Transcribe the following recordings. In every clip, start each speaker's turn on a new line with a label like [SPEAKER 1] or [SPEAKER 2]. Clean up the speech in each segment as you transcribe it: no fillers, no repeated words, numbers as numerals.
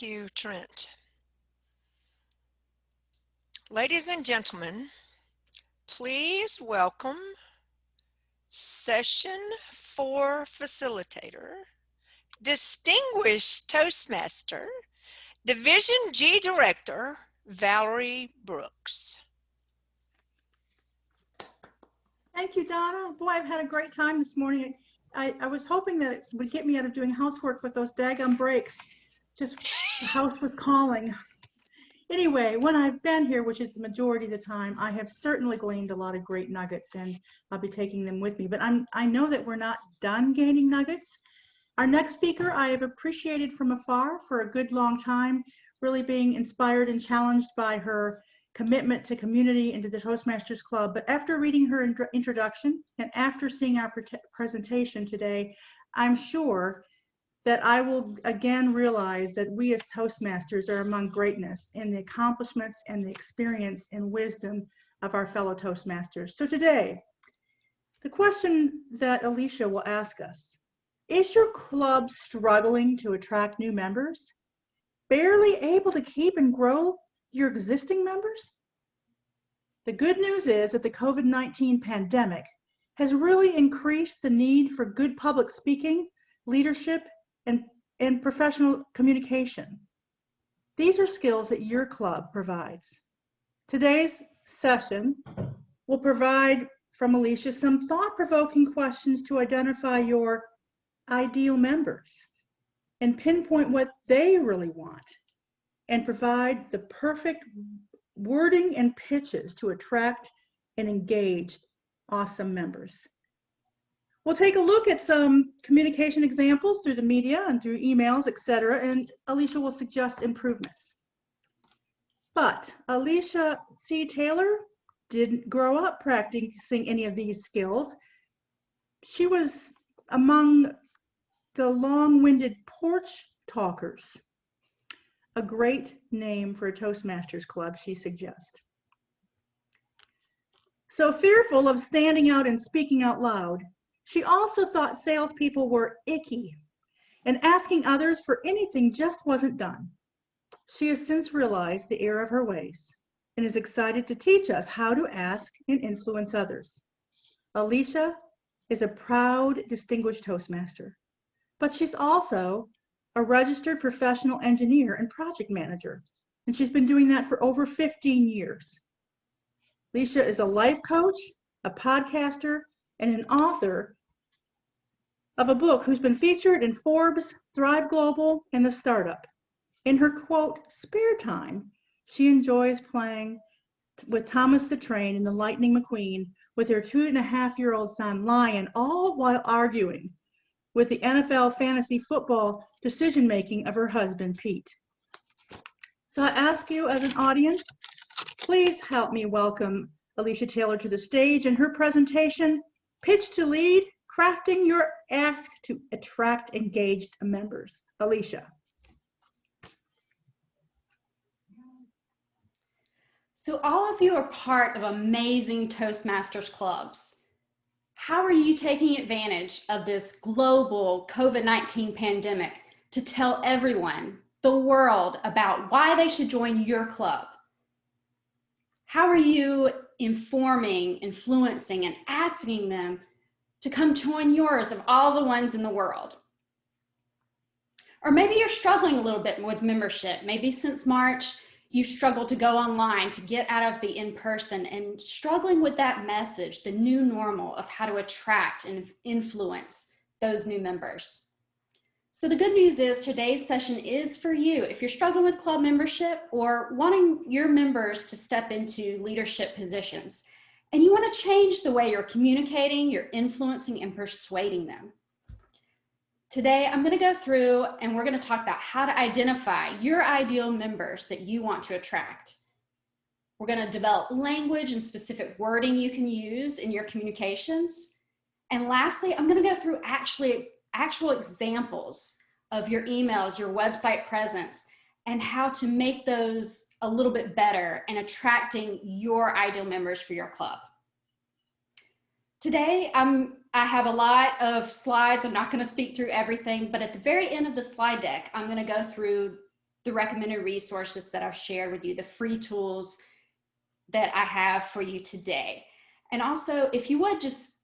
[SPEAKER 1] you, Trent. Ladies and gentlemen, please welcome Session 4 Facilitator, Distinguished Toastmaster, Division G Director, Valerie Brooks.
[SPEAKER 2] Thank you, Donna. Boy, I've had a great time this morning. I was hoping that it would get me out of doing housework with those daggum breaks. Just the house was calling. Anyway, when I've been here, which is the majority of the time, I have certainly gleaned a lot of great nuggets, and I'll be taking them with me. But I know that we're not done gaining nuggets. Our next speaker I have appreciated from afar for a good long time, really being inspired and challenged by her commitment to community and to the Toastmasters Club. But after reading her introduction and after seeing our presentation today, I'm sure that I will again realize that we as Toastmasters are among greatness in the accomplishments and the experience and wisdom of our fellow Toastmasters. So today, the question that Alicia will ask us: is your club struggling to attract new members? Barely able to keep and grow your existing members? The good news is that the COVID-19 pandemic has really increased the need for good public speaking, leadership, and professional communication. These are skills that your club provides. Today's session will provide from Alicia some thought-provoking questions to identify your ideal members and pinpoint what they really want, and provide the perfect wording and pitches to attract and engage awesome members. We'll take a look at some communication examples through the media and through emails, etc., and Alicia will suggest improvements. But Alicia C. Taylor didn't grow up practicing any of these skills. She was among the long-winded porch talkers. A great name for a Toastmasters club, she suggests. So fearful of standing out and speaking out loud, she also thought salespeople were icky, and asking others for anything just wasn't done. She has since realized the error of her ways and is excited to teach us how to ask and influence others. Alicia is a proud, distinguished Toastmaster, but she's also a registered professional engineer and project manager, and she's been doing that for over 15 years. Alicia is a life coach, a podcaster, and an author of a book who's been featured in Forbes, Thrive Global, and The Startup. In her, quote, spare time, she enjoys playing with Thomas the Train and the Lightning McQueen with her 2.5-year-old son, Lion, all while arguing with the NFL fantasy football decision-making of her husband, Pete. So I ask you as an audience, please help me welcome Alicia Taylor to the stage and her presentation, Pitch to Lead, Crafting Your Ask to Attract Engaged Members. Alicia.
[SPEAKER 3] So all of you are part of amazing Toastmasters clubs. How are you taking advantage of this global COVID-19 pandemic to tell everyone, the world, about why they should join your club? How are you informing, influencing, and asking them to come join yours of all the ones in the world? Or maybe you're struggling a little bit with membership. Maybe since March, you've struggled to go online, to get out of the in-person, and struggling with that message, the new normal of how to attract and influence those new members. So the good news is today's session is for you. If you're struggling with club membership or wanting your members to step into leadership positions, and you want to change the way you're communicating, you're influencing, and persuading them. Today, I'm going to go through and we're going to talk about how to identify your ideal members that you want to attract. We're going to develop language and specific wording you can use in your communications. And lastly, I'm going to go through actual examples of your emails, your website presence, and how to make those a little bit better in attracting your ideal members for your club. Today, I have a lot of slides. I'm not going to speak through everything, but at the very end of the slide deck, I'm going to go through the recommended resources that I've shared with you, the free tools that I have for you today. And also, if you would just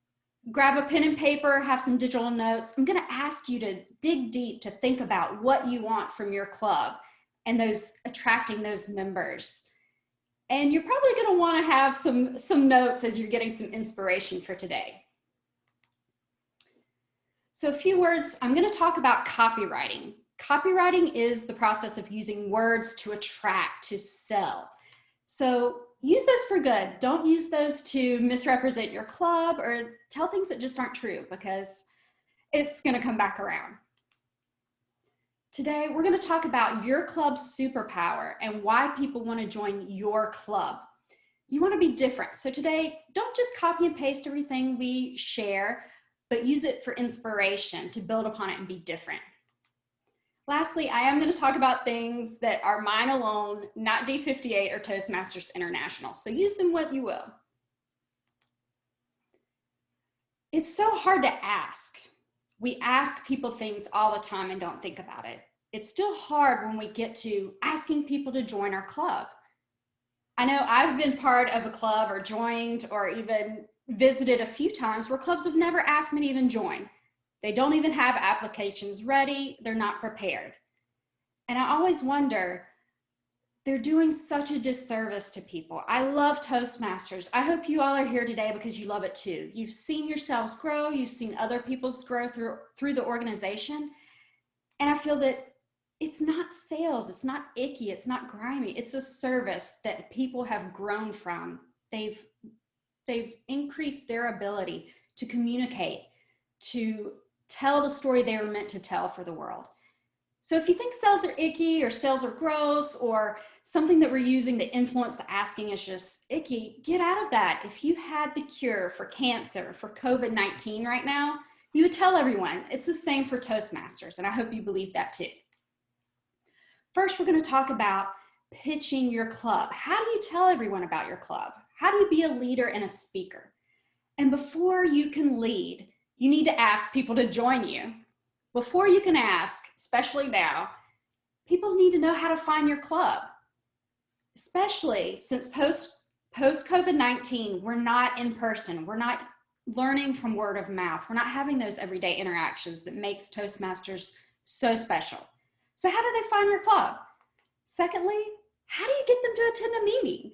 [SPEAKER 3] grab a pen and paper, have some digital notes. I'm going to ask you to dig deep to think about what you want from your club and attracting those members. And you're probably going to want to have some notes as you're getting some inspiration for today. So a few words, I'm going to talk about copywriting. Copywriting is the process of using words to attract, to sell. So use those for good. Don't use those to misrepresent your club or tell things that just aren't true, because it's going to come back around. Today, we're going to talk about your club's superpower and why people want to join your club. You want to be different. So today, don't just copy and paste everything we share, but use it for inspiration to build upon it and be different. Lastly, I am going to talk about things that are mine alone, not D58 or Toastmasters International. So use them what you will. It's so hard to ask. We ask people things all the time and don't think about it. It's still hard when we get to asking people to join our club. I know I've been part of a club or joined or even visited a few times where clubs have never asked me to even join. They don't even have applications ready. They're not prepared. And I always wonder, they're doing such a disservice to people. I love Toastmasters. I hope you all are here today because you love it too. You've seen yourselves grow. You've seen other people's grow through the organization. And I feel that it's not sales. It's not icky. It's not grimy. It's a service that people have grown from. They've increased their ability to communicate, to tell the story they were meant to tell for the world. So if you think sales are icky or sales are gross or something that we're using to influence the asking is just icky, get out of that. If you had the cure for cancer, for COVID-19 right now, you would tell everyone. It's the same for Toastmasters, and I hope you believe that too. First, we're going to talk about pitching your club. How do you tell everyone about your club? How do you be a leader and a speaker? And before you can lead, you need to ask people to join you. Before you can ask, especially now, people need to know how to find your club. Especially since post-COVID-19, we're not in person. We're not learning from word of mouth. We're not having those everyday interactions that makes Toastmasters so special. So how do they find your club? Secondly, how do you get them to attend a meeting?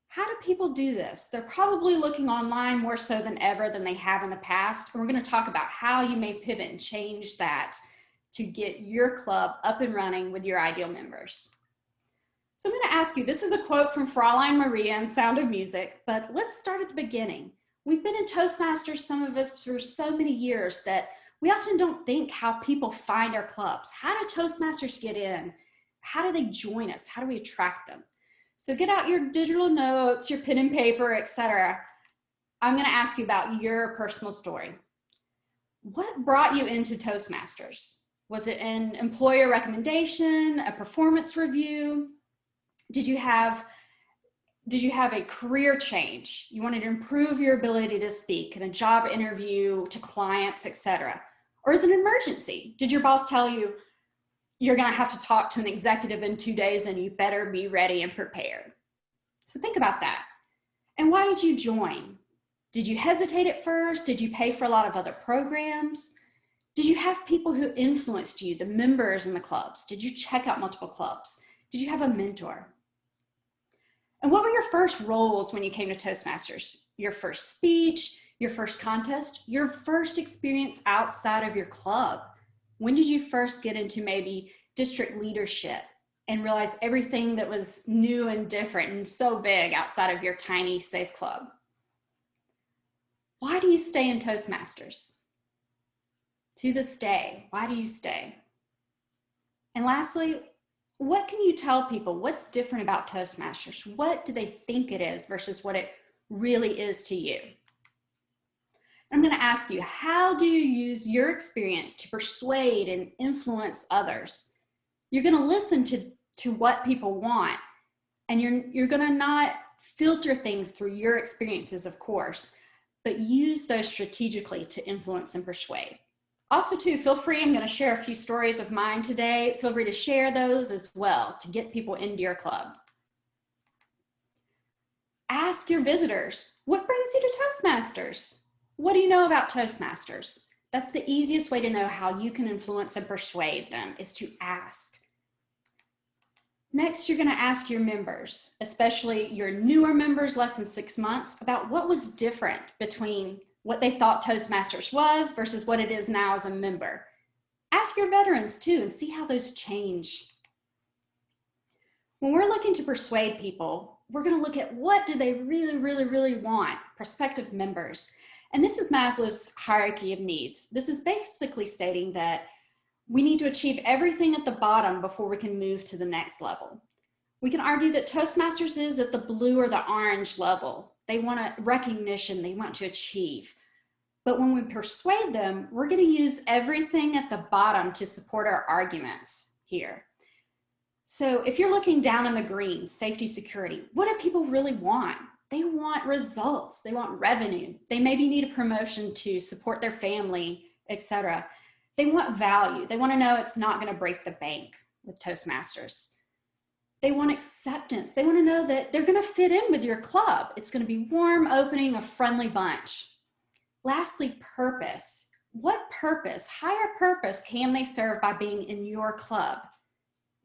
[SPEAKER 3] How do people do this? They're probably looking online more so than ever than they have in the past. And we're going to talk about how you may pivot and change that to get your club up and running with your ideal members. So I'm going to ask you, this is a quote from Fraulein Maria in Sound of Music, but let's start at the beginning. We've been in Toastmasters, some of us, for so many years that we often don't think how people find our clubs. How do Toastmasters get in? How do they join us? How do we attract them? So get out your digital notes, your pen and paper, etc. I'm going to ask you about your personal story. What brought you into Toastmasters? Was it an employer recommendation, a performance review? Did you have a career change? You wanted to improve your ability to speak in a job interview to clients, etc. Or is it an emergency? Did your boss tell you, you're going to have to talk to an executive in 2 days and you better be ready and prepared? So think about that. And why did you join? Did you hesitate at first? Did you pay for a lot of other programs? Did you have people who influenced you, the members in the clubs? Did you check out multiple clubs? Did you have a mentor? And what were your first roles when you came to Toastmasters? Your first speech, your first contest, your first experience outside of your club? When did you first get into maybe district leadership and realize everything that was new and different and so big outside of your tiny, safe club? Why do you stay in Toastmasters? To this day, why do you stay? And lastly, what can you tell people? What's different about Toastmasters? What do they think it is versus what it really is to you? I'm going to ask you, how do you use your experience to persuade and influence others? You're going to listen to what people want, and you're going to not filter things through your experiences, of course, but use those strategically to influence and persuade. Also too, feel free, I'm going to share a few stories of mine today. Feel free to share those as well to get people into your club. Ask your visitors, what brings you to Toastmasters? What do you know about Toastmasters? That's the easiest way to know how you can influence and persuade them, is to ask. Next, you're going to ask your members, especially your newer members, less than 6 months, about what was different between what they thought Toastmasters was versus what it is now as a member. Ask your veterans too and see how those change. When we're looking to persuade people, we're going to look at what do they really want, prospective members. And this is Maslow's hierarchy of needs. This is basically stating that we need to achieve everything at the bottom before we can move to the next level. We can argue that Toastmasters is at the blue or the orange level. They want a recognition, they want to achieve. But when we persuade them, we're going to use everything at the bottom to support our arguments here. So if you're looking down in the green, safety, security, what do people really want? They want results, they want revenue. They maybe need a promotion to support their family, etc. They want value. They want to know it's not going to break the bank with Toastmasters. They want acceptance. They want to know that they're going to fit in with your club. It's going to be warm, opening, a friendly bunch. Lastly, purpose. What purpose, higher purpose, can they serve by being in your club?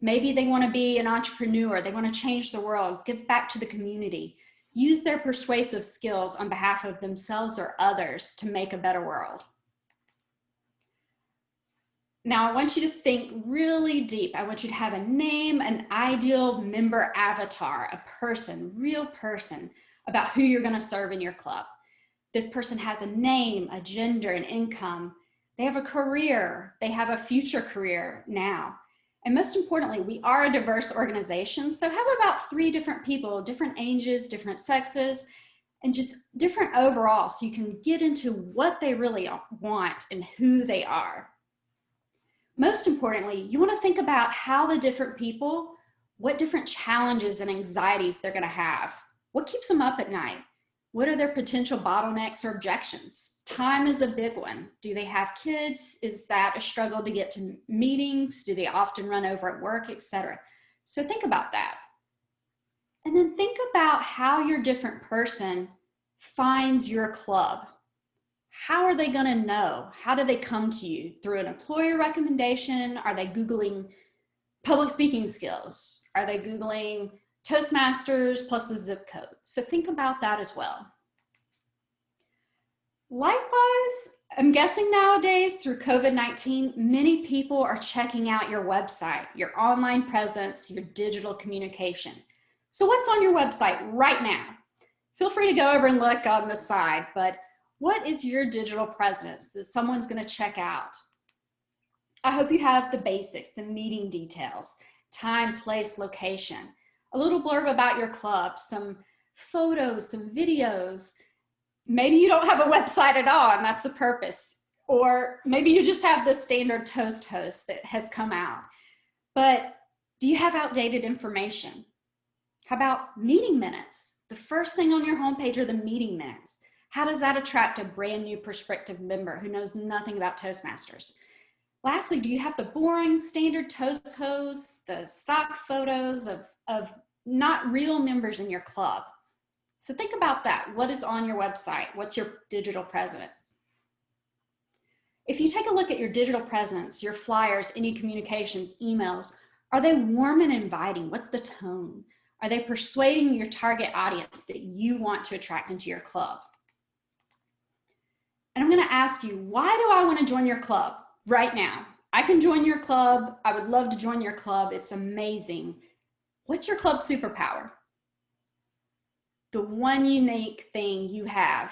[SPEAKER 3] Maybe they want to be an entrepreneur. They want to change the world, give back to the community, use their persuasive skills on behalf of themselves or others to make a better world. Now, I want you to think really deep. I want you to have a name, an ideal member avatar, a person, real person, about who you're going to serve in your club. This person has a name, a gender, an income. They have a career. They have a future career now. And most importantly, we are a diverse organization. So have about 3 different people, different ages, different sexes, and just different overall, so you can get into what they really want and who they are. Most importantly, you want to think about how the different people, what different challenges and anxieties they're going to have. What keeps them up at night? What are their potential bottlenecks or objections? Time is a big one. Do they have kids? Is that a struggle to get to meetings? Do they often run over at work, etc.? So think about that. And then think about how your different person finds your club. How are they going to know? How do they come to you? Through an employer recommendation? Are they Googling public speaking skills? Are they Googling Toastmasters plus the zip code? So think about that as well. Likewise, I'm guessing nowadays through COVID-19, many people are checking out your website, your online presence, your digital communication. So what's on your website right now? Feel free to go over and look on the side, but what is your digital presence that someone's going to check out? I hope you have the basics, the meeting details, time, place, location, a little blurb about your club, some photos, some videos. Maybe you don't have a website at all, and that's the purpose. Or maybe you just have the standard Toast host that has come out. But do you have outdated information? How about meeting minutes? The first thing on your homepage are the meeting minutes. How does that attract a brand new prospective member who knows nothing about Toastmasters? Lastly, do you have the boring standard Toast hosts, the stock photos of not real members in your club? So think about that. What is on your website? What's your digital presence? If you take a look at your digital presence, your flyers, any communications, emails, are they warm and inviting? What's the tone? Are they persuading your target audience that you want to attract into your club? And I'm going to ask you, why do I want to join your club right now? I can join your club. I would love to join your club. It's amazing. What's your club superpower? The one unique thing you have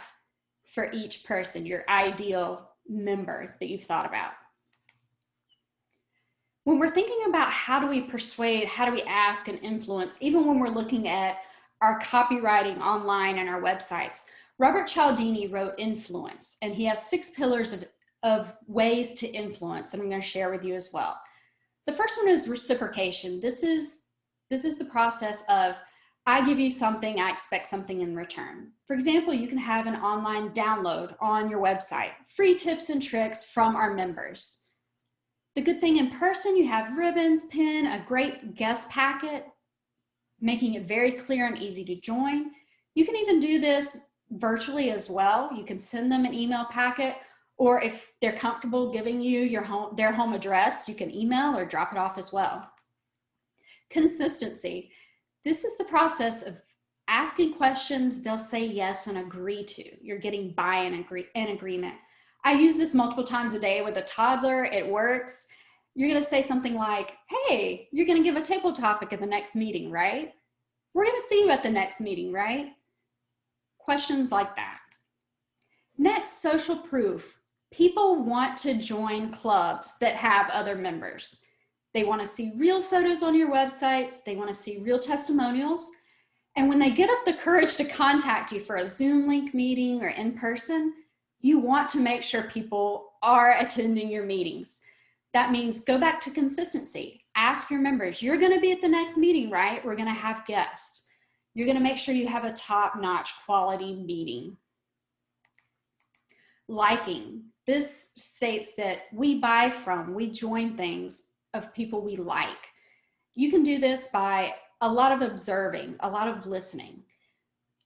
[SPEAKER 3] for each person, your ideal member that you've thought about. When we're thinking about how do we persuade, how do we ask and influence, even when we're looking at our copywriting online and our websites, Robert Cialdini wrote Influence, and he has 6 pillars of ways to influence, and I'm going to share with you as well. The first one is reciprocation. This is the process of I give you something, I expect something in return. For example, you can have an online download on your website, free tips and tricks from our members. The good thing in person, you have ribbons, pen, a great guest packet, making it very clear and easy to join. You can even do this virtually as well. You can send them an email packet, or if they're comfortable giving you their home address, you can email or drop it off as well. Consistency. This is the process of asking questions they'll say yes and agree to. You're getting buy-in and agreement. I use this multiple times a day with a toddler. It works. You're going to say something like, hey, you're going to give a table topic at the next meeting, right? We're going to see you at the next meeting, right? Questions like that. Next, social proof. People want to join clubs that have other members. They want to see real photos on your websites. They want to see real testimonials. And when they get up the courage to contact you for a Zoom link meeting or in person, you want to make sure people are attending your meetings. That means go back to consistency. Ask your members, you're going to be at the next meeting, right? We're going to have guests. You're going to make sure you have a top-notch quality meeting. Liking. This states that we buy from, we join things of people we like. You can do this by a lot of observing, a lot of listening.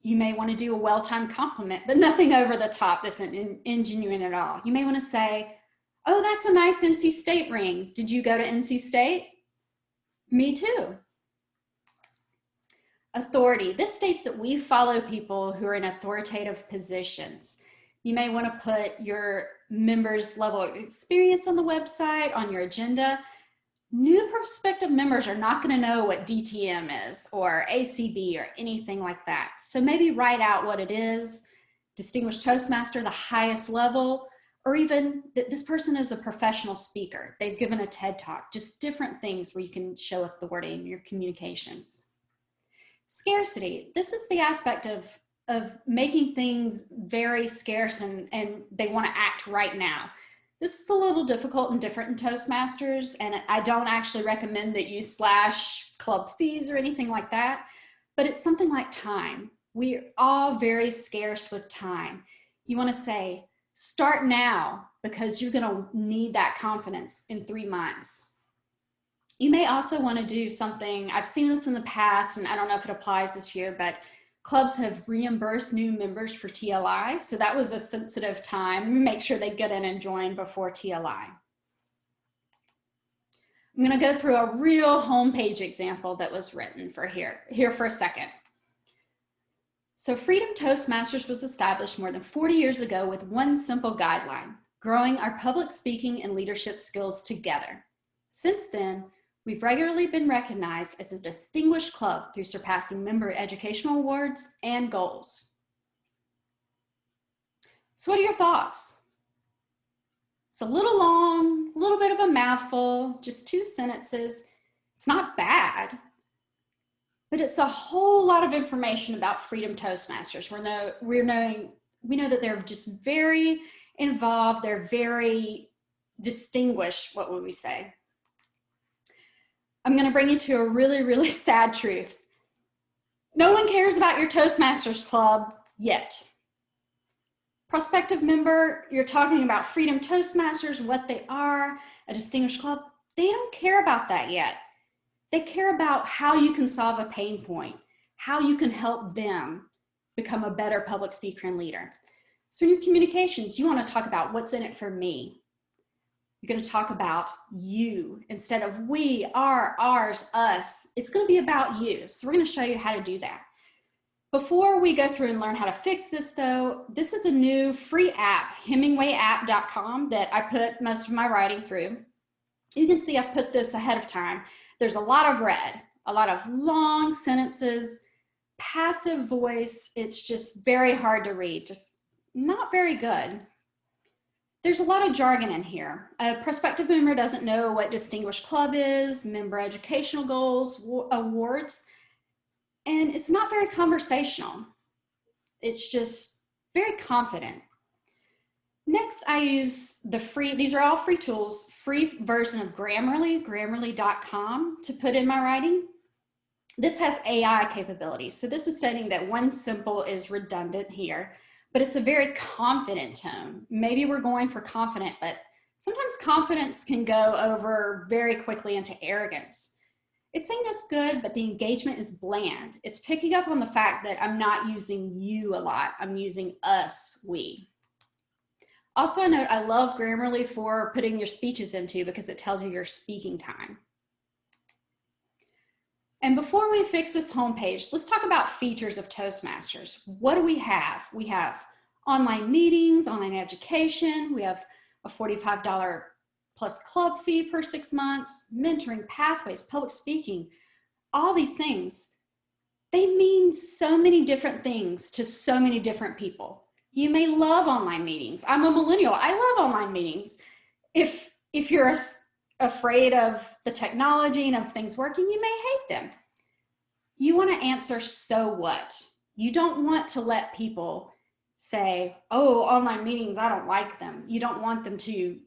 [SPEAKER 3] You may want to do a well-timed compliment, but nothing over the top that's ingenuine at all. You may want to say, oh, that's a nice NC State ring. Did you go to NC State? Me too. Authority. This states that we follow people who are in authoritative positions. You may want to put your members' level of experience on the website, on your agenda. New prospective members are not going to know what DTM is or ACB or anything like that. So maybe write out what it is, Distinguished Toastmaster, the highest level, or even that this person is a professional speaker. They've given a TED Talk, just different things where you can show authority in your communications. Scarcity. This is the aspect of making things very scarce and they want to act right now. This is a little difficult and different in Toastmasters, and I don't actually recommend that you slash club fees or anything like that, but it's something like time. We're all very scarce with time. You want to say, start now, because you're going to need that confidence in 3 months. You may also want to do something, I've seen this in the past, and I don't know if it applies this year, but clubs have reimbursed new members for TLI. So that was a sensitive time. Make sure they get in and join before TLI. I'm going to go through a real homepage example that was written for here for a second. So Freedom Toastmasters was established more than 40 years ago with one simple guideline: growing our public speaking and leadership skills together. Since then, we've regularly been recognized as a distinguished club through surpassing member educational awards and goals. So what are your thoughts? It's a little long, a little bit of a mouthful, just 2 sentences. It's not bad, but it's a whole lot of information about Freedom Toastmasters. We know that they're just very involved. They're very distinguished, what would we say? I'm going to bring you to a really, really sad truth. No one cares about your Toastmasters Club yet. Prospective member, you're talking about Freedom Toastmasters, what they are, a distinguished club. They don't care about that yet. They care about how you can solve a pain point, how you can help them become a better public speaker and leader. So in your communications, you want to talk about what's in it for me. You're going to talk about you instead of we, our, ours, us. It's going to be about you. So we're going to show you how to do that. Before we go through and learn how to fix this though, this is a new free app, HEMINGWAYapp.com, that I put most of my writing through. You can see I've put this ahead of time. There's a lot of red, a lot of long sentences, passive voice. It's just very hard to read, just not very good. There's a lot of jargon in here. A prospective member doesn't know what Distinguished Club is, member educational goals, awards, and it's not very conversational. It's just very confident. Next, I use the free, these are all free tools, free version of Grammarly, grammarly.com, to put in my writing. This has AI capabilities. So this is stating that one symbol is redundant here, but it's a very confident tone. Maybe we're going for confident, but sometimes confidence can go over very quickly into arrogance. It's saying that's good, but the engagement is bland. It's picking up on the fact that I'm not using you a lot. I'm using us, we. Also, a note, I love Grammarly for putting your speeches into because it tells you your speaking time. And before we fix this homepage, let's talk about features of Toastmasters. What do we have? We have online meetings, online education. We have a $45 plus club fee per 6 months, mentoring, pathways, public speaking, all these things. They mean so many different things to so many different people. You may love online meetings. I'm a millennial. I love online meetings. If you're afraid of the technology and of things working, you may hate them. You want to answer, so what? You don't want to let people say, oh, online meetings, I don't like them. You don't want them to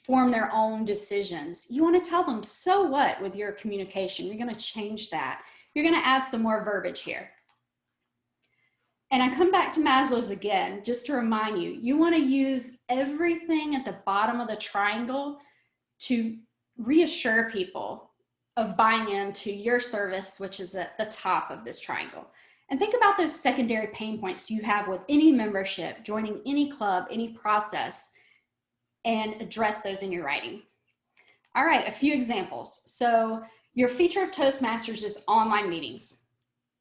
[SPEAKER 3] form their own decisions. You want to tell them, so what, with your communication. You're going to change that. You're going to add some more verbiage here. And I come back to Maslow's again, just to remind you, you want to use everything at the bottom of the triangle to reassure people of buying into your service, which is at the top of this triangle. And think about those secondary pain points you have with any membership, joining any club, any process, and address those in your writing. All right, a few examples. So your feature of Toastmasters is online meetings.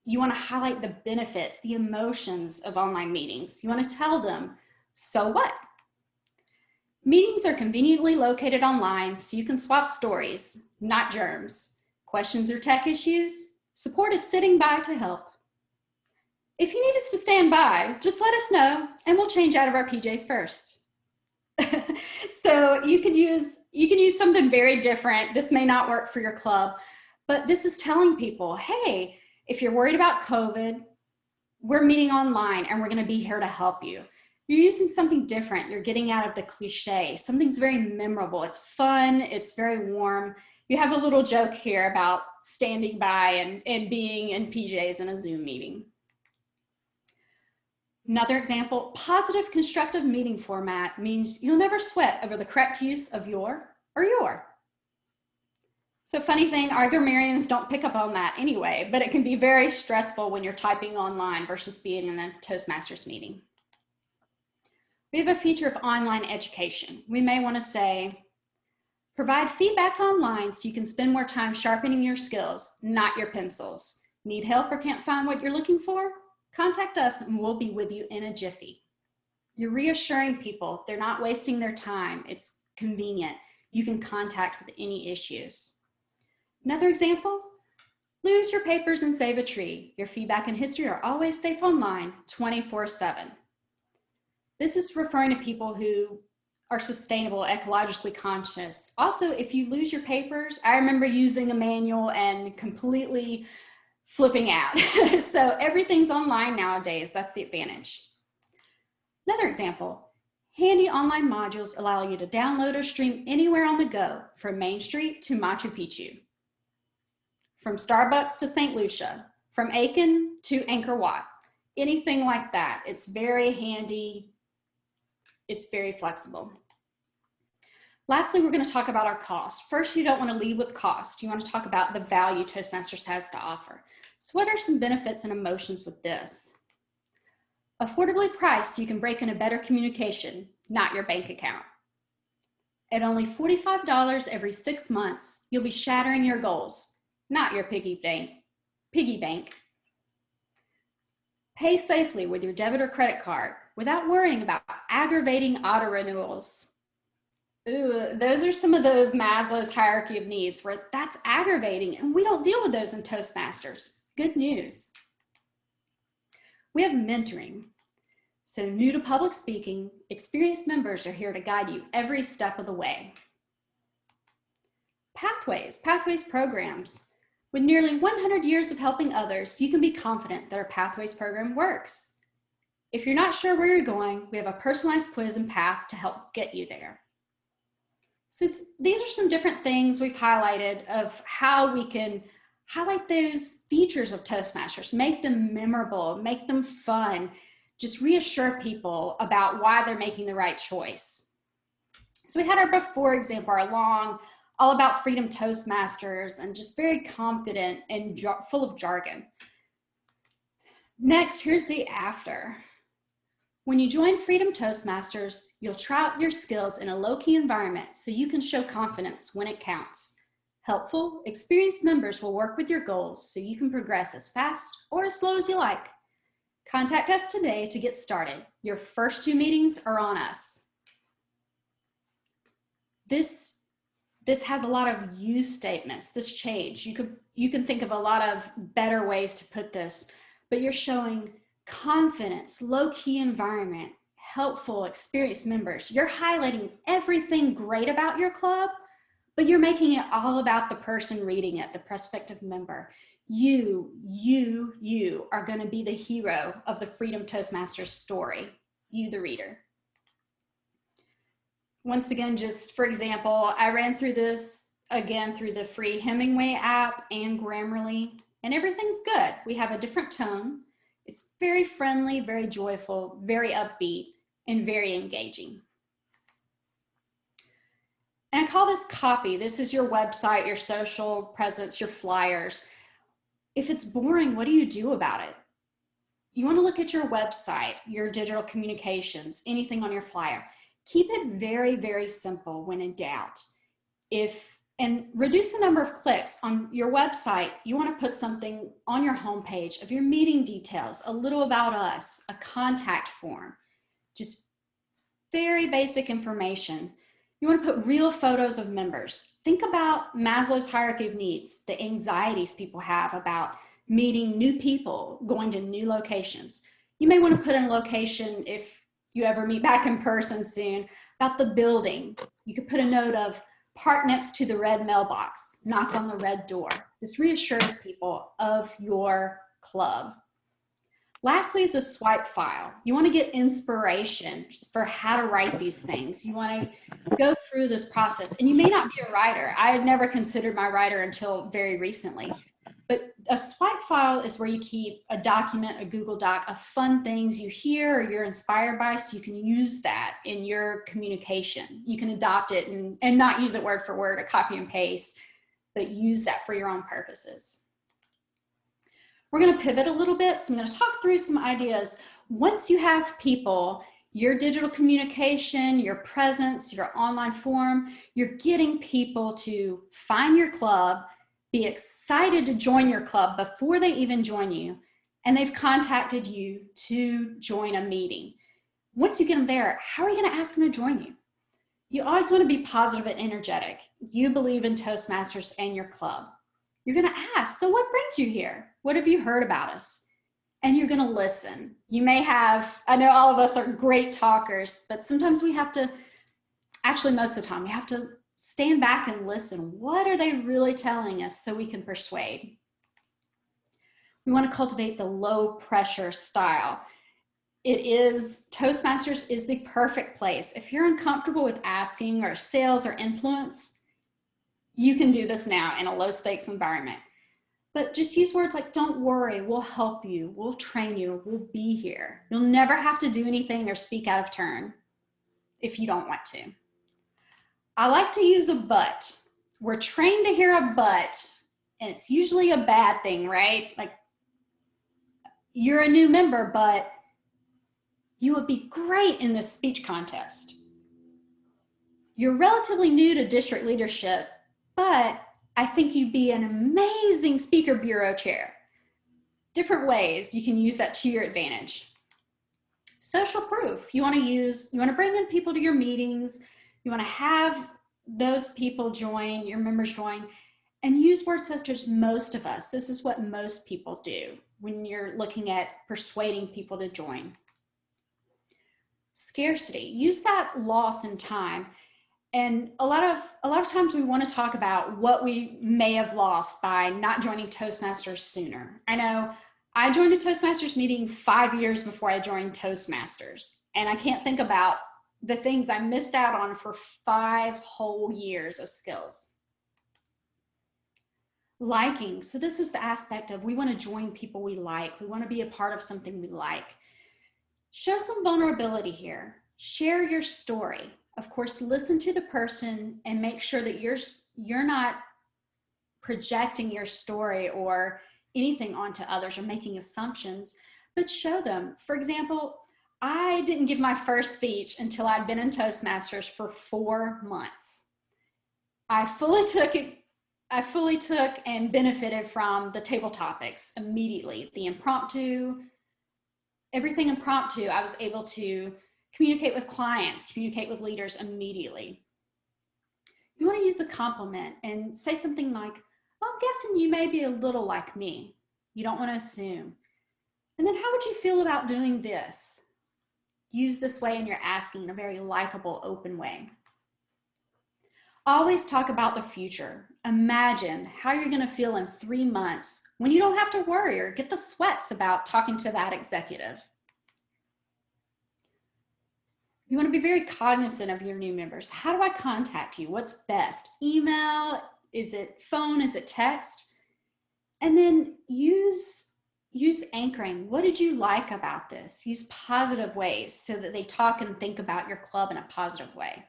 [SPEAKER 3] You want to highlight the benefits, the emotions of online meetings. You want to tell them, so what? Meetings are conveniently located online so you can swap stories, not germs. Questions or tech issues? Support is sitting by to help. If you need us to stand by, just let us know and we'll change out of our PJs first. So you can use something very different. This may not work for your club, but this is telling people, hey, if you're worried about COVID, we're meeting online and we're going to be here to help you. You're using something different. You're getting out of the cliche. Something's very memorable. It's fun. It's very warm. You have a little joke here about standing by and being in PJs in a Zoom meeting. Another example, positive constructive meeting format means you'll never sweat over the correct use of your or your. So funny thing, our grammarians don't pick up on that anyway, but it can be very stressful when you're typing online versus being in a Toastmasters meeting. We have a feature of online education. We may want to say, provide feedback online so you can spend more time sharpening your skills, not your pencils. Need help or can't find what you're looking for? Contact us and we'll be with you in a jiffy. You're reassuring people they're not wasting their time. It's convenient. You can contact with any issues. Another example, lose your papers and save a tree. Your feedback and history are always safe online 24/7. This is referring to people who are sustainable, ecologically conscious. Also, if you lose your papers, I remember using a manual and completely flipping out. So everything's online nowadays. That's the advantage. Another example, handy online modules allow you to download or stream anywhere on the go, from Main Street to Machu Picchu, from Starbucks to St. Lucia, from Aiken to Angkor Wat, anything like that. It's very handy. It's very flexible. Lastly, we're going to talk about our cost. First, you don't want to lead with cost. You want to talk about the value Toastmasters has to offer. So what are some benefits and emotions with this? Affordably priced so you can break in a better communication, not your bank account. At only $45 every 6 months, you'll be shattering your goals, not your piggy bank. Pay safely with your debit or credit card without worrying about aggravating auto renewals. Ooh, those are some of those Maslow's hierarchy of needs where that's aggravating, and we don't deal with those in Toastmasters. Good news. We have mentoring. So new to public speaking, experienced members are here to guide you every step of the way. Pathways programs. With nearly 100 years of helping others, you can be confident that our Pathways program works. If you're not sure where you're going, we have a personalized quiz and path to help get you there. So these are some different things we've highlighted of how we can Highlight those features of Toastmasters, make them memorable, make them fun. Just reassure people about why they're making the right choice. So we had our before example, our long, all about freedom Toastmasters, and just very confident and full of jargon. Next, here's the after. When you join Freedom Toastmasters, you'll try out your skills in a low-key environment so you can show confidence when it counts. Helpful, experienced members will work with your goals so you can progress as fast or as slow as you like. Contact us today to get started. Your first 2 meetings are on us. This has a lot of use statements, this change. You can think of a lot of better ways to put this, but you're showing confidence, low-key environment, helpful, experienced members. You're highlighting everything great about your club, but you're making it all about the person reading it, the prospective member. You are going to be the hero of the Freedom Toastmasters story, you the reader. Once again, just for example, I ran through this again through the free Hemingway app and Grammarly, and everything's good. We have a different tone. It's very friendly, very joyful, very upbeat, and very engaging. And I call this copy. This is your website, your social presence, your flyers. If it's boring, what do you do about it? You want to look at your website, your digital communications, anything on your flyer. Keep it very, very simple when in doubt. And reduce the number of clicks. On your website, you want to put something on your homepage of your meeting details, a little about us, a contact form, just very basic information. You want to put real photos of members. Think about Maslow's hierarchy of needs, the anxieties people have about meeting new people, going to new locations. You may want to put in a location, if you ever meet back in person soon, about the building. You could put a note of park next to the red mailbox, knock on the red door. This reassures people of your club. Lastly is a swipe file. You want to get inspiration for how to write these things. You want to go through this process, and you may not be a writer. I had never considered my writer until very recently. But a swipe file is where you keep a document, a Google Doc, of fun things you hear or you're inspired by, so you can use that in your communication. You can adopt it and not use it word for word, a copy and paste, but use that for your own purposes. We're going to pivot a little bit, so I'm going to talk through some ideas. Once you have people, your digital communication, your presence, your online forum, you're getting people to find your club, be excited to join your club before they even join you, and they've contacted you to join a meeting. Once you get them there, how are you going to ask them to join you? You always want to be positive and energetic. You believe in Toastmasters and your club. You're going to ask, so what brings you here? What have you heard about us? And you're going to listen. You may have, I know all of us are great talkers, but sometimes we have to, actually most of the time, we have to stand back and listen. What are they really telling us so we can persuade? We want to cultivate the low pressure style. Toastmasters is the perfect place. If you're uncomfortable with asking or sales or influence, you can do this now in a low stakes environment. But just use words like, don't worry, we'll help you, we'll train you, we'll be here. You'll never have to do anything or speak out of turn if you don't want to. I like to use a but. We're trained to hear a but, and it's usually a bad thing, right? Like, you're a new member, but you would be great in this speech contest. You're relatively new to district leadership, but I think you'd be an amazing speaker bureau chair. Different ways you can use that to your advantage. Social proof. You want to bring in people to your meetings. You want to have those people join, your members join, and use words such as most of us. This is what most people do when you're looking at persuading people to join. Scarcity. Use that loss in time. And a lot of times we want to talk about what we may have lost by not joining Toastmasters sooner. I know I joined a Toastmasters meeting 5 years before I joined Toastmasters, and I can't think about the things I missed out on for 5 whole years of skills. Liking. So this is the aspect of we want to join people we like. We want to be a part of something we like. Show some vulnerability here. Share your story. Of course, listen to the person and make sure that you're not projecting your story or anything onto others or making assumptions, but show them. For example, I didn't give my first speech until I'd been in Toastmasters for 4 months. I fully took and benefited from the table topics immediately. The impromptu, everything impromptu, I was able to communicate with clients, communicate with leaders immediately. You want to use a compliment and say something like, well, I'm guessing you may be a little like me. You don't want to assume. And then how would you feel about doing this? Use this way and you're asking in a very likable, open way. Always talk about the future. Imagine how you're going to feel in 3 months when you don't have to worry or get the sweats about talking to that executive. You want to be very cognizant of your new members. How do I contact you? What's best? Email? Is it phone? Is it text? And then use anchoring. What did you like about this? Use positive ways so that they talk and think about your club in a positive way.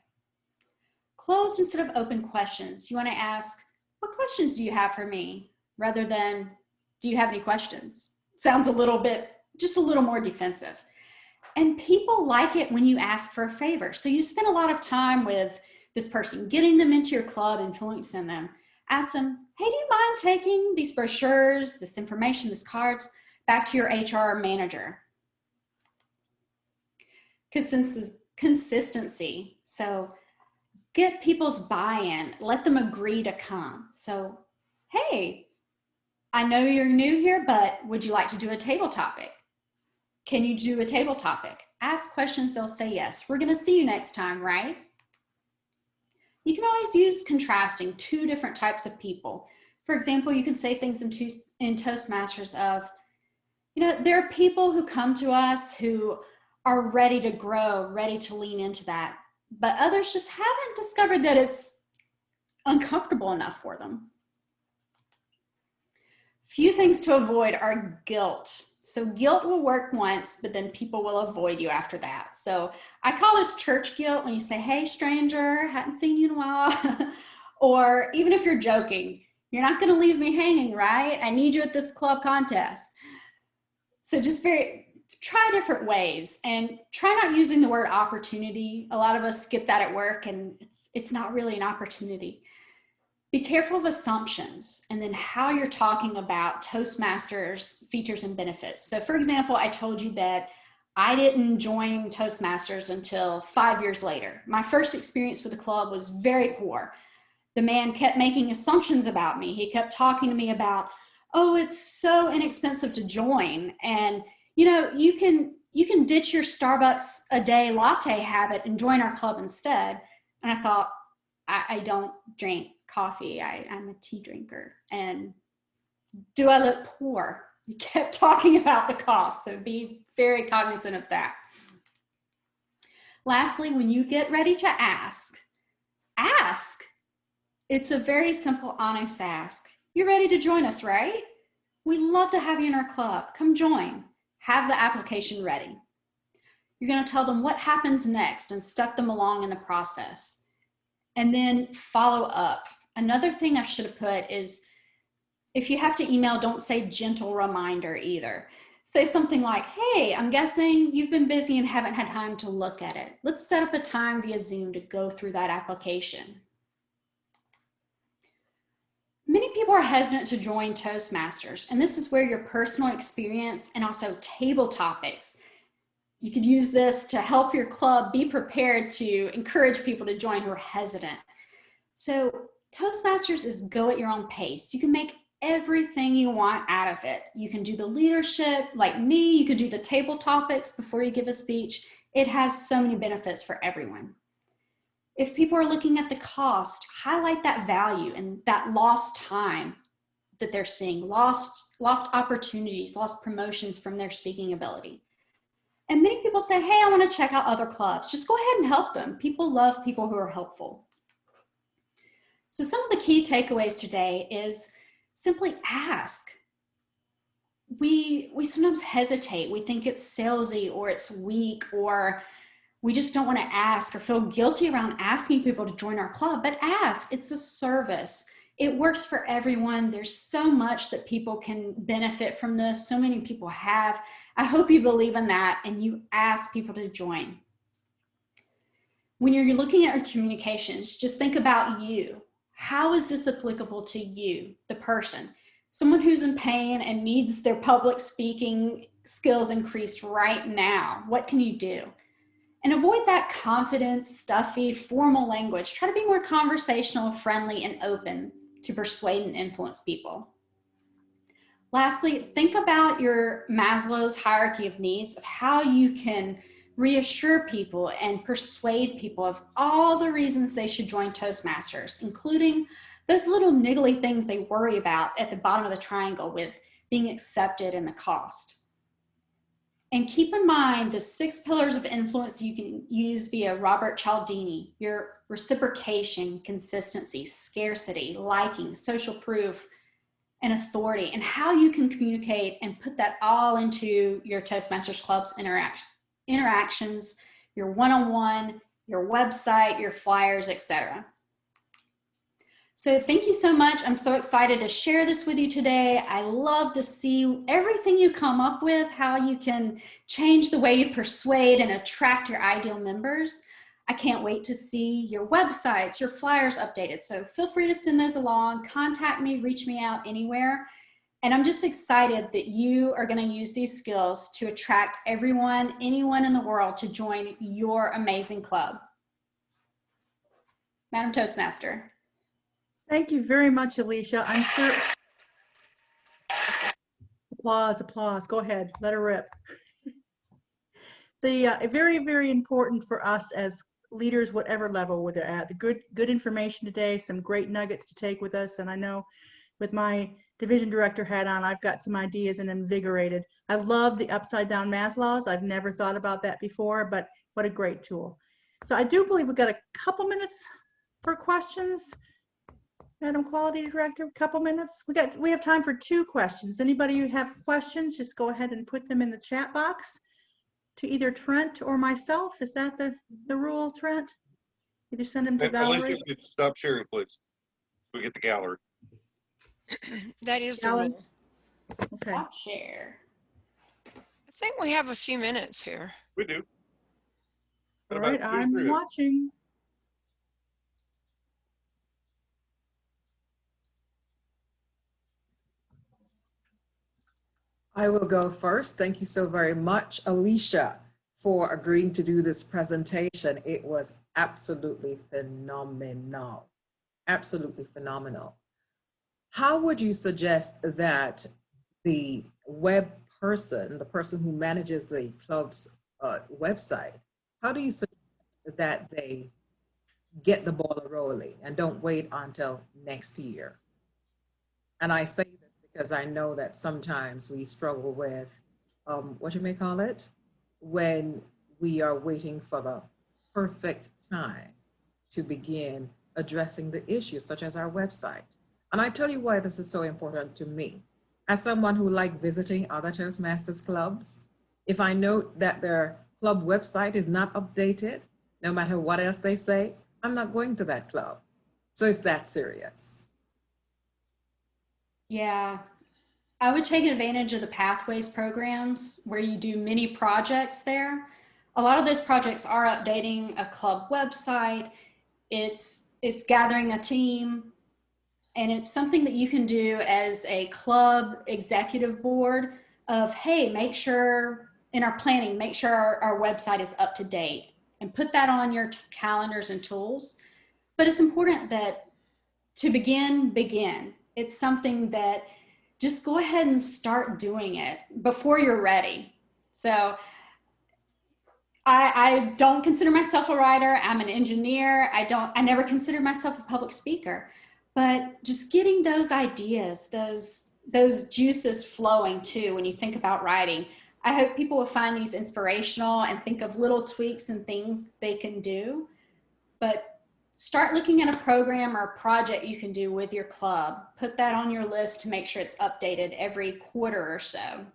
[SPEAKER 3] Closed instead of open questions. You want to ask, what questions do you have for me? Rather than, do you have any questions? Sounds just a little more defensive. And people like it when you ask for a favor. So you spend a lot of time with this person, getting them into your club, influencing them. Ask them, hey, do you mind taking these brochures, this information, these cards, back to your HR manager? Consistency. So get people's buy-in, let them agree to come. So, hey, I know you're new here, but would you like to do a table topic? Can you do a table topic? Ask questions, they'll say yes. We're gonna see you next time, right? You can always use contrasting 2 different types of people. For example, you can say things in Toastmasters of, there are people who come to us who are ready to grow, ready to lean into that, but others just haven't discovered that it's uncomfortable enough for them. Few things to avoid are guilt. So guilt will work once, but then people will avoid you after that. So I call this church guilt when you say, hey, stranger, hadn't seen you in a while. Or even if you're joking, you're not going to leave me hanging, right? I need you at this club contest. So just try different ways and try not using the word opportunity. A lot of us get that at work and it's not really an opportunity. Be careful of assumptions and then how you're talking about Toastmasters features and benefits. So for example, I told you that I didn't join Toastmasters until 5 years later. My first experience with the club was very poor. The man kept making assumptions about me. He kept talking to me about, oh, it's so inexpensive to join. And you can ditch your Starbucks a day latte habit and join our club instead. And I thought, I don't drink coffee. I'm a tea drinker. And do I look poor? He kept talking about the cost. So be very cognizant of that. Lastly, when you get ready to ask. It's a very simple, honest ask. You're ready to join us, right? We'd love to have you in our club. Come join. Have the application ready. You're going to tell them what happens next and step them along in the process. And then follow up. Another thing I should have put is if you have to email, don't say gentle reminder either. Say something like, hey, I'm guessing you've been busy and haven't had time to look at it. Let's set up a time via Zoom to go through that application. Many people are hesitant to join Toastmasters, and this is where your personal experience and also table topics. You could use this to help your club be prepared to encourage people to join who are hesitant. So Toastmasters is go at your own pace. You can make everything you want out of it. You can do the leadership like me. You could do the table topics before you give a speech. It has so many benefits for everyone. If people are looking at the cost, highlight that value and that lost time that they're seeing, lost opportunities, lost promotions from their speaking ability. And many people say, hey, I want to check out other clubs. Just go ahead and help them. People love people who are helpful. So some of the key takeaways today is simply ask. We sometimes hesitate. We think it's salesy or it's weak, or we just don't want to ask or feel guilty around asking people to join our club. But ask. It's a service. It works for everyone. There's so much that people can benefit from this. So many people have. I hope you believe in that and you ask people to join. When you're looking at your communications, just think about you. How is this applicable to you, the person? Someone who's in pain and needs their public speaking skills increased right now. What can you do? And avoid that confidence, stuffy, formal language. Try to be more conversational, friendly, and open to persuade and influence people. Lastly, think about your Maslow's hierarchy of needs, of how you can reassure people and persuade people of all the reasons they should join Toastmasters, including those little niggly things they worry about at the bottom of the triangle with being accepted and the cost. And keep in mind the 6 pillars of influence you can use via Robert Cialdini: your reciprocation, consistency, scarcity, liking, social proof, and authority, and how you can communicate and put that all into your Toastmasters Club's interactions, your one-on-one, your website, your flyers, etc. So thank you so much. I'm so excited to share this with you today. I love to see everything you come up with, how you can change the way you persuade and attract your ideal members. I can't wait to see your websites, your flyers updated. So feel free to send those along, contact me, reach me out anywhere. And I'm just excited that you are going to use these skills to attract everyone, anyone in the world to join your amazing club. Madam Toastmaster.
[SPEAKER 2] Thank you very much, Alicia. I'm sure. Applause, applause. Go ahead, let her rip. Very, very important for us as leaders, whatever level where they're at. The good information today, some great nuggets to take with us. And I know with my division director hat on, I've got some ideas and invigorated. I love the upside down Maslow's. I've never thought about that before, but what a great tool. So I do believe we've got a couple minutes for questions. Madam Quality Director, a couple minutes. We have time for 2 questions. Anybody who have questions, just go ahead and put them in the chat box to either Trent or myself. Is that the rule, Trent? Either send them to Valerie.
[SPEAKER 4] Alicia, could stop sharing, please. We get the gallery.
[SPEAKER 1] That is the
[SPEAKER 2] Alan?
[SPEAKER 1] rule.
[SPEAKER 2] Okay.
[SPEAKER 3] I'll share.
[SPEAKER 1] I think we have a few minutes here.
[SPEAKER 4] We do.
[SPEAKER 2] All right, I'm watching.
[SPEAKER 5] I will go first. Thank you so very much, Alicia, for agreeing to do this presentation. It was absolutely phenomenal. Absolutely phenomenal. How would you suggest that the web person, the person who manages the club's website, how do you suggest that they get the ball rolling and don't wait until next year? And I say this because I know that sometimes we struggle with, what you may call it, when we are waiting for the perfect time to begin addressing the issues such as our website. And I tell you why this is so important to me. As someone who likes visiting other Toastmasters clubs, if I note that their club website is not updated, no matter what else they say, I'm not going to that club. So it's that serious.
[SPEAKER 3] Yeah, I would take advantage of the Pathways programs where you do mini projects there. A lot of those projects are updating a club website. It's gathering a team, and it's something that you can do as a club executive board of, hey, make sure in our planning, make sure our website is up to date, and put that on your calendars and tools. But it's important that to begin. It's something that just go ahead and start doing it before you're ready. So I don't consider myself a writer. I'm an engineer. I never considered myself a public speaker, but just getting those ideas, those juices flowing too, when you think about writing. I hope people will find these inspirational and think of little tweaks and things they can do, but start looking at a program or a project you can do with your club. Put that on your list to make sure it's updated every quarter or so.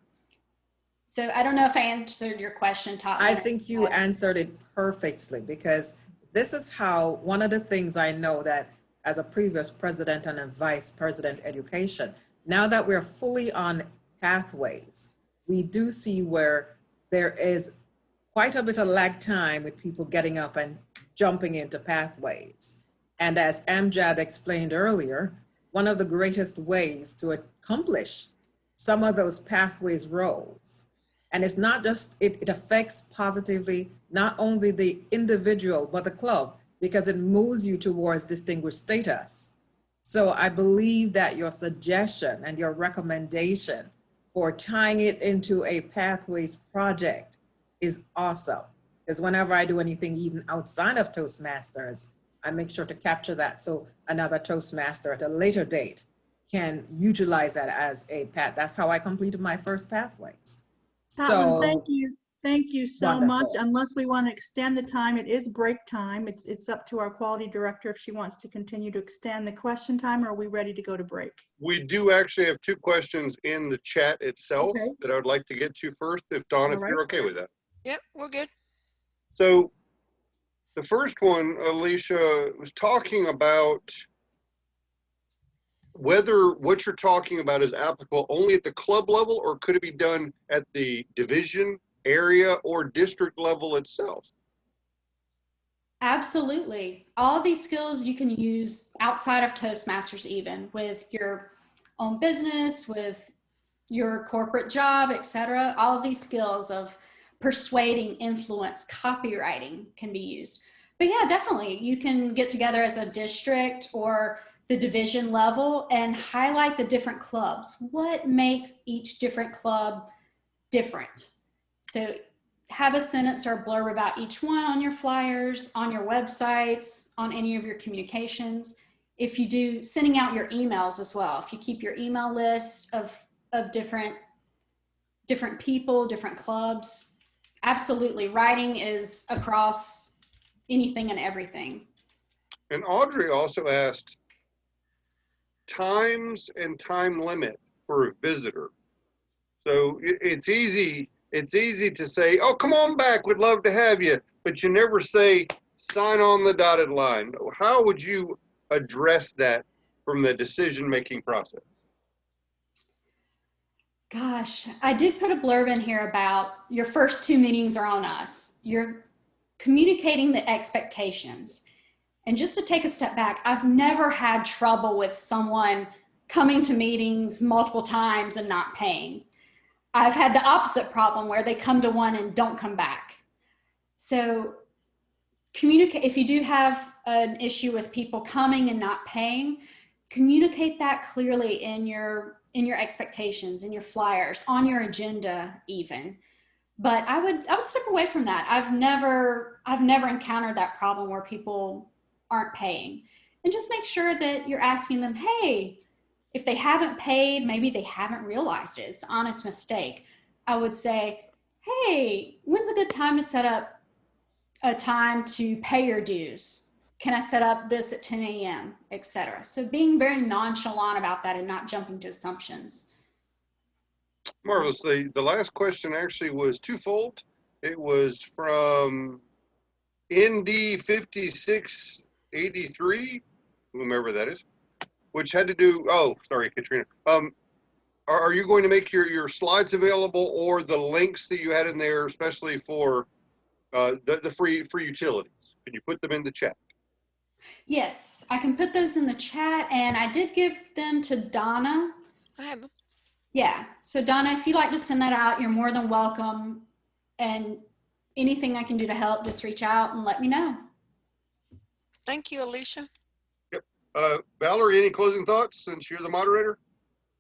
[SPEAKER 3] So I don't know if I answered your question, Todd.
[SPEAKER 5] I think you answered it perfectly, because this is how, one of the things I know that as a previous president and a vice president education, now that we're fully on pathways, we do see where there is quite a bit of lag time with people getting up and jumping into pathways. And as Amjad explained earlier, one of the greatest ways to accomplish some of those pathways roles, and it's not just, it affects positively not only the individual, but the club, because it moves you towards distinguished status. So I believe that your suggestion and your recommendation for tying it into a pathways project is awesome. Because whenever I do anything even outside of Toastmasters, I make sure to capture that so another Toastmaster at a later date can utilize that as a path. That's how I completed my first pathways.
[SPEAKER 2] Scotland, thank you. Thank you so much.
[SPEAKER 5] Wonderful.
[SPEAKER 2] Unless we want to extend the time, it is break time. It's up to our quality director if she wants to continue to extend the question time, or are we ready to go to break?
[SPEAKER 4] We do actually have 2 questions in the chat itself
[SPEAKER 2] Okay.
[SPEAKER 4] that I would like to get to first, if Dawn,
[SPEAKER 2] All
[SPEAKER 4] if
[SPEAKER 2] right.
[SPEAKER 4] you're okay with that.
[SPEAKER 1] Yep, we're good.
[SPEAKER 4] So the first one, Alicia, was talking about whether what you're talking about is applicable only at the club level, or could it be done at the division, area, or district level itself?
[SPEAKER 3] Absolutely. All of these skills you can use outside of Toastmasters, even with your own business, with your corporate job, etc. All of these skills of persuading, influence, copywriting can be used. But yeah, definitely, you can get together as a district or the division level and highlight the different clubs. What makes each different club different? So have a sentence or a blurb about each one on your flyers, on your websites, on any of your communications. If you do, sending out your emails as well. If you keep your email list of different people, different clubs, absolutely. Writing is across anything and everything.
[SPEAKER 4] And Audrey also asked times and time limit for a visitor. So it's easy to say, oh, come on back, we'd love to have you, but you never say sign on the dotted line. How would you address that from the decision-making process?
[SPEAKER 3] Gosh, I did put a blurb in here about your first 2 meetings are on us. You're communicating the expectations. And just to take a step back, I've never had trouble with someone coming to meetings multiple times and not paying. I've had the opposite problem where they come to one and don't come back. So communicate, if you do have an issue with people coming and not paying, communicate that clearly in your expectations, in your flyers, on your agenda even. But I would step away from that. I've never encountered that problem where people aren't paying. And just make sure that you're asking them, hey, if they haven't paid, maybe they haven't realized it. It's an honest mistake. I would say, hey, when's a good time to set up a time to pay your dues? Can I set up this at 10 a.m., etc. So being very nonchalant about that and not jumping to assumptions.
[SPEAKER 4] Marvelous. The last question actually was twofold. It was from ND 5683, whomever that is, which had to do, oh, sorry, Katrina. Are you going to make your slides available, or the links that you had in there, especially for the free utilities? Can you put them in the chat?
[SPEAKER 3] Yes, I can put those in the chat, and I did give them to Donna.
[SPEAKER 1] I have them.
[SPEAKER 3] Yeah, so Donna, if you'd like to send that out, you're more than welcome. And anything I can do to help, just reach out and let me know.
[SPEAKER 1] Thank you, Alicia.
[SPEAKER 4] Yep. Valerie, any closing thoughts since you're the moderator?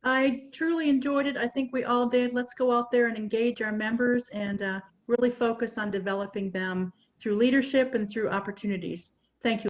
[SPEAKER 2] I truly enjoyed it. I think we all did. Let's go out there and engage our members and really focus on developing them through leadership and through opportunities. Thank you.